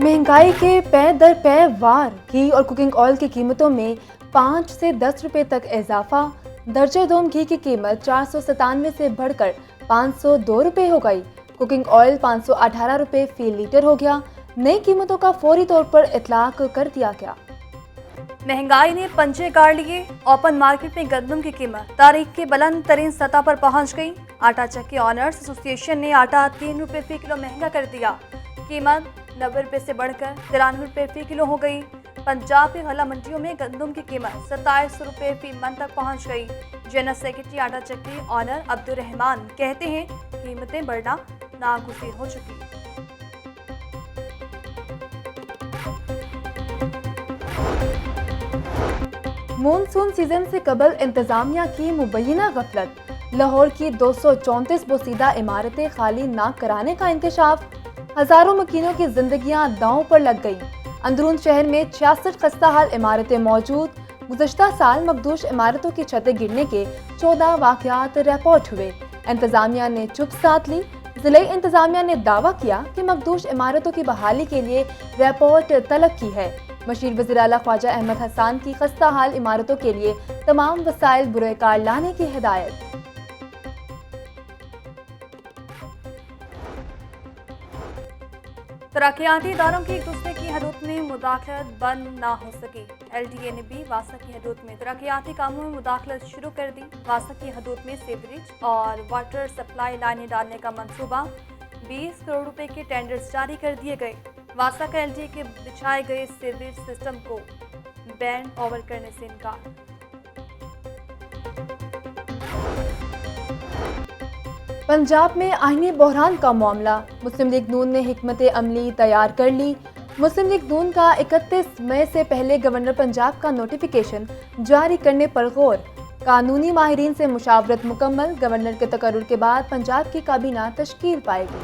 महंगाई के पै दर पै वार घी और कुकिंग ऑयल की कीमतों में 5 से 10 रुपए तक इजाफा। दर्जे दोम घी की कीमत 497 से बढ़कर 502 रुपए हो गई। कुकिंग ऑयल 518 रुपए फी लीटर हो गया। नई कीमतों का फौरी तौर पर इतलाक कर दिया गया। महंगाई ने पंजे गाड़ लिए। ओपन मार्केट में गंदम की कीमत तारीख की बुलंद तरीन सतह पर पहुंच गई। आटा चक्की ऑनर्स एसोसिएशन ने आटा 3 रुपए फी किलो महंगा कर दिया। कीमत 90 रुपए से बढ़कर 93 रुपए फी किलो हो गई। पंजाब की गला मंडियों में गंदम की कीमत 27 रुपए फी मन तक पहुंच गई। जनरल सेक्रेटरी आटा चक्की ऑनर अब्दुल रहमान कहते हैं कीमतें बढ़ना नागुज़ीर हो चुकी। मॉनसून सीजन से कबल इंतजामिया की मुबैना गफलत। लाहौर की 234 बोसीदा इमारतें खाली न कराने का इंकशाफ। हजारों मकीनों की जिंदगियां दांव पर लग गईं। अंदरून शहर में 66 खस्ताहाल इमारतें मौजूद। गुज़श्ता साल मखदूश इमारतों की छतें गिरने के 14 वाक़यात रिपोर्ट हुए। इंतजामिया ने चुप साध ली। जिले इंतजामिया ने दावा किया कि मखदूश इमारतों की बहाली के लिए रिपोर्ट तलब की है। मशीर वज़ीर आला ख्वाजा अहमद हसन की खस्ताहाल इमारतों के लिए तमाम वसाइल बुरेकार लाने की हिदायत। तरक्याती इदारों की एक दूसरे की हदूद में मुदाखलत बंद ना हो सकी। LDA ने भी वासा की हदूद में तरक्याती कामों में मुदाखलत शुरू कर दी। वासा की हदूद में सीवरेज और वाटर सप्लाई लाइनें डालने का मंसूबा 20 करोड़ रुपए के टेंडर्स जारी कर दिए गए। वासा का LDA के बिछाए गए सीवरेज सिस्टम को बैंड ओवर करने से इनकार। पंजाब में आईनी बहरान का मामला। मुस्लिम लीग नून ने हिकमत अमली तैयार कर ली। मुस्लिम लीग नून का 31 मई से पहले गवर्नर पंजाब का नोटिफिकेशन जारी करने पर गौर। कानूनी माहिरीन से मुशावरत मुकम्मल। गवर्नर के तकर्रुर के बाद पंजाब की काबीना तश्कील पाएगी।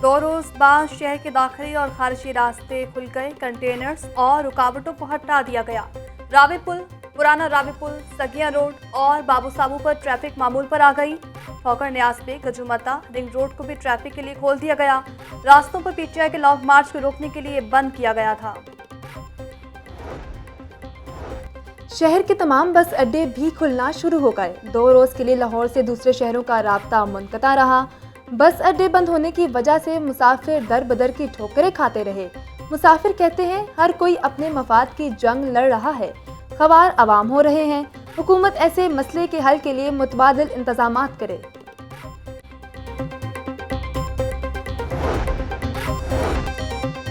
2 रोज बाद शहर के दाखिली और खारिजी रास्ते खुल गए। कंटेनर्स और रुकावटों को हटा दिया गया। रावी पुल, पुराना रावी पुल, सगिया रोड और बाबू साबू पर ट्रैफिक मामूल पर आ गई। ठोकर न्यास पे गजुमता रिंग रोड को भी ट्रैफिक के लिए खोल दिया गया। रास्तों पर PTI के लॉन्ग मार्च को रोकने के लिए बंद किया गया था। शहर के तमाम बस अड्डे भी खुलना शुरू हो गए। 2 रोज के लिए लाहौर से दूसरे शहरों का राब्ता मुनक़ता रहा। बस अड्डे बंद होने की वजह से मुसाफिर दर बदर की ठोकरें खाते रहे। मुसाफिर कहते हैं हर कोई अपने मफाद की जंग लड़ रहा है। ख़वार आवाम हो रहे हैं। हुकूमत ऐसे मसले के हल के लिए मुतबादिल इंतजामात करे।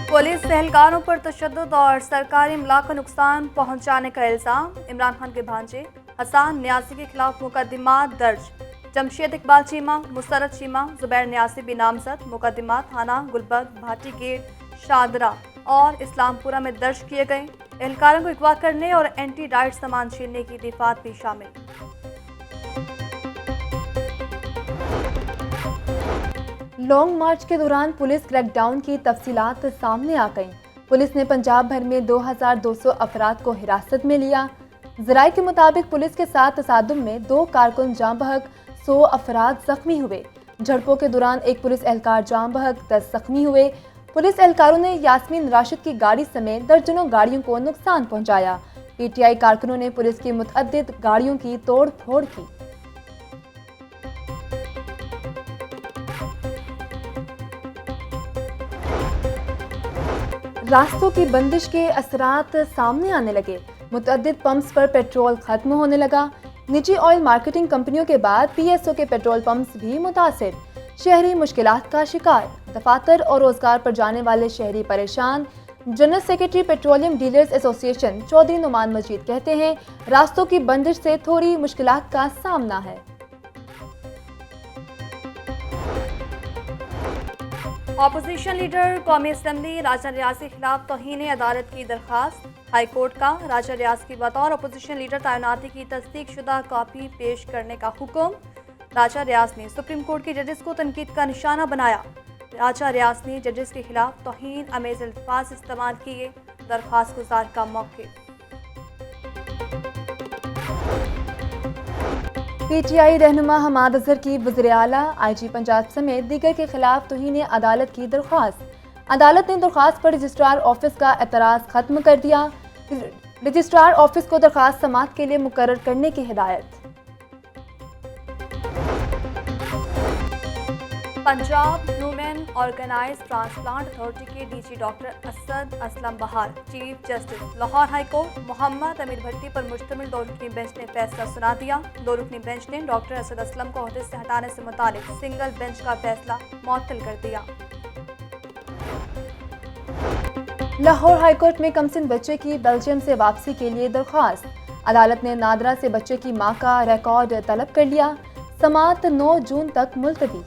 पुलिस एहलकारों पर तशद्दुद और सरकारी इमला को नुकसान पहुंचाने का इल्ज़ाम। इमरान खान के भांजे हसन न्यासी के खिलाफ मुकदमा दर्ज। जमशेद इकबाल चीमा, मुसरत चीमा, जुबैर न्यासी भी नामजद। मुकदमा थाना गुलबर्ग, भाटी गेट, शादरा और इस्लामपुरा में दर्ज किए गए। एहलकारों को अगवा करने और एंटी डाइट सामान छीनने की दफात भी शामिल। लॉन्ग मार्च के दौरान पुलिस क्रैकडाउन की तफसीलात सामने आ गईं। पुलिस ने पंजाब भर में 2200 अफराद को हिरासत में लिया। ज़राए के मुताबिक पुलिस के साथ तसादुम में 2 कारकुन जाँ बहक, 100 अफराद जख्मी हुए। झड़पों के दौरान एक पुलिस एहलकार जाँ बहक, 10 जख्मी हुए। पुलिस एहलकारों ने यास्मीन राशिद की गाड़ी समेत दर्जनों गाड़ियों को नुकसान पहुंचाया। PTI कारकुनों ने पुलिस की मुतअद्दिद गाड़ियों की तोड़ फोड़ की। रास्तों की बंदिश के असरात सामने आने लगे। मुतअद्दिद पंप्स पर पेट्रोल खत्म होने लगा। निजी ऑयल मार्केटिंग कंपनियों के बाद PSO के पेट्रोल पंप्स भी मुतासिर। शहरी मुश्किलात का शिकार। दफातर और रोजगार पर जाने वाले शहरी परेशान। General secretary petroleum dealers association Chaudhary Numan Majeed कहते हैं रास्तों की बंदिश से थोड़ी मुश्किलात का सामना है। ऑपोजिशन लीडर कौमी असम्बली राजा रियाज के खिलाफ तौहीन अदालत की दरखास्त। हाई कोर्ट का राजा रियाज की बतौर ऑपोजिशन लीडर तैनाती की तस्दीक शुदा कॉपी पेश करने का हुक्म। राजा रियाज ने सुप्रीम कोर्ट के जजेस को तनकीद का निशाना बनाया। राजा रियाज ने जजेस के खिलाफ तौहीन अमेज अल्फाज इस्तेमाल किए। दरख्वास्त गुजार का मौके। पीटीआई रहनुमा हमाद अजहर की वज़ीर आला IG पंजाब समेत दीगर के खिलाफ तौहीन अदालत की दरख्वास्त। अदालत ने दरख्वास्त पर रजिस्ट्रार ऑफिस का एतराज़ खत्म कर दिया। रजिस्ट्रार ऑफिस को दरख्वास्त समाअत के लिए मुकर्रर करने की हिदायत। Punjab human organise transplant authority के DG doctor Asad Aslam Bahar, chief justice Lahore high court Mohammad Amir Bhatti पर मुश्तमिल दो रुकनी बेंच ने फैसला सुना दिया। दो रुकनी बेंच ने डॉक्टर असद असलम को ओहदे से हटाने से मुतालिक सिंगल बेंच का फैसला मुअत्तल कर दिया। लाहौर हाईकोर्ट में कमसिन बच्चे की बेल्जियम से वापसी के लिए दरख्वास्त। अदालत ने नादरा से बच्चे की मां का रिकॉर्ड तलब कर लिया। समाअत 9 जून तक मुलतवी।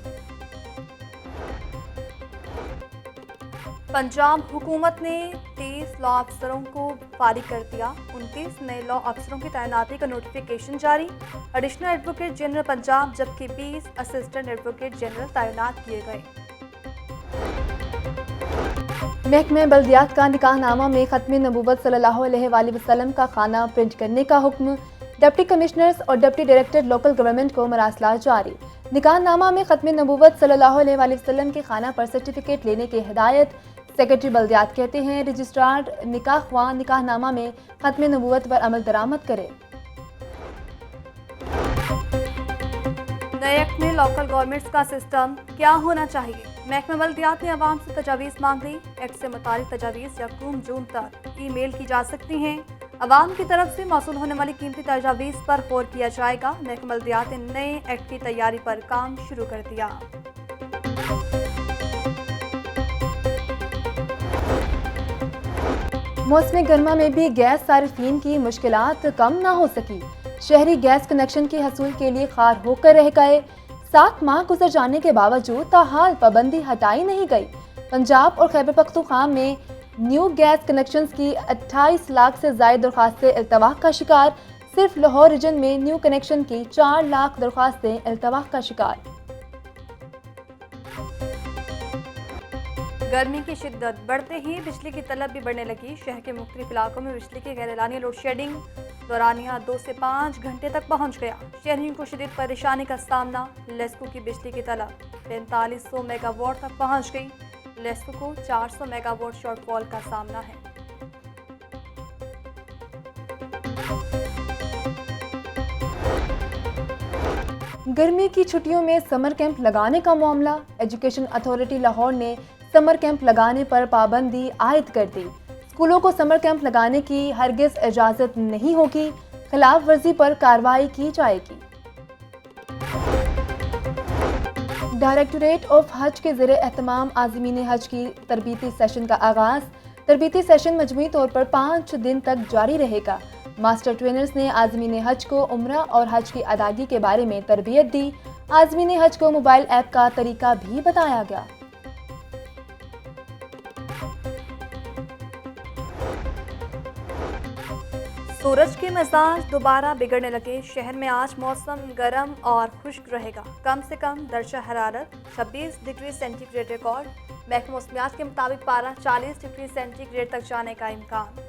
पंजाब हुकूमत ने 23 लॉ अफसरों को फारिग कर दिया। 29 नए लॉ अफसरों की तैनाती का नोटिफिकेशन जारी। एडिशनल एडवोकेट जनरल पंजाब जबकि 20 असिस्टेंट एडवोकेट जनरल तैनात किए गए। महकमे बल्दियात का निकाहनामा में खत्म नबूवत सल्लल्लाहु अलैहि वसल्लम का खाना प्रिंट करने का हुक्म। डिप्टी कमिश्नर्स और डिप्टी डायरेक्टर लोकल गवर्नमेंट को मरासलात जारी। निकाहनामा में खत्म नबूवत सल्लल्लाहु अलैहि वसल्लम के खाना पर सर्टिफिकेट लेने की हिदायत। सेक्रेटरी बल्दियात कहते हैं रजिस्ट्रार निकाहवा निकाहनामा में खत्म नबूवत पर अमल दरामद करे। नए एक्ट में लोकल गवर्नमेंट्स का सिस्टम क्या होना चाहिए? महकमा बल्दियात ने अवाम से तजावीज़ मांग ली। एक्ट से मुतालिक तजावीज़ 1 जून तक ईमेल की जा सकती हैं। अवाम की तरफ से मौसूल होने वाली कीमती तजावीज़ पर गौर किया जाएगा। महकमा बल्दियात ने नए एक्ट की तैयारी पर काम शुरू कर दिया। मौसम गर्मा में भी गैस सारिफीन की मुश्किलात कम ना हो सकी। शहरी गैस कनेक्शन के हसूल के लिए खार होकर रह गए। 7 माह गुजर जाने के बावजूद ताहाल पाबंदी हटाई नहीं गई। पंजाब और खैबर पख्तूनख्वा में न्यू गैस कनेक्शंस की 28 लाख से ज़ायद दरख्वास्तें इल्तवाह का शिकार। सिर्फ लाहौर रीजन में न्यू कनेक्शन की 4 लाख दरख्वास्तें इल्तवाह का शिकार। गर्मी की शिद्दत बढ़ते ही बिजली की तलब भी बढ़ने लगी। शहर के मुख्तलिफ इलाकों में बिजली की गैरलानी लोड शेडिंग दौरानिया 2 से 5 घंटे तक पहुंच गया। शहरियों को शदीद परेशानी का सामना। लेस्को की बिजली की तलब 4500 मेगावाट तक पहुंच गई। लेस्को को 400 मेगावाट शॉर्टफॉल का सामना है। गर्मी की छुट्टियों में समर कैंप लगाने का मामला। एजुकेशन अथॉरिटी लाहौर ने समर कैंप लगाने पर पाबंदी आयद कर दी। स्कूलों को समर कैंप लगाने की हरगिज इजाज़त नहीं होगी। खिलाफ वर्जी पर कार्रवाई की जाएगी। डायरेक्टोरेट ऑफ हज के ज़ेरे एहतमाम आज़मीन हज की तरबीती सेशन का आगाज़। तरबीती सेशन मजमूई तौर पर 5 दिन तक जारी रहेगा। मास्टर ट्रेनर्स ने आज़मीन हज को उम्रा और हज की अदायगी के बारे में तरबियत दी। आज़मीन हज को मोबाइल ऐप का तरीका भी बताया गया। सूरज के मिजाज दोबारा बिगड़ने लगे। शहर में आज मौसम गर्म और खुश्क रहेगा। कम से कम दर्जा हरारत 26 डिग्री सेंटीग्रेड रिकॉर्ड। महकमा मौसमियात के मुताबिक पारा 40 डिग्री सेंटीग्रेड तक जाने का इम्कान।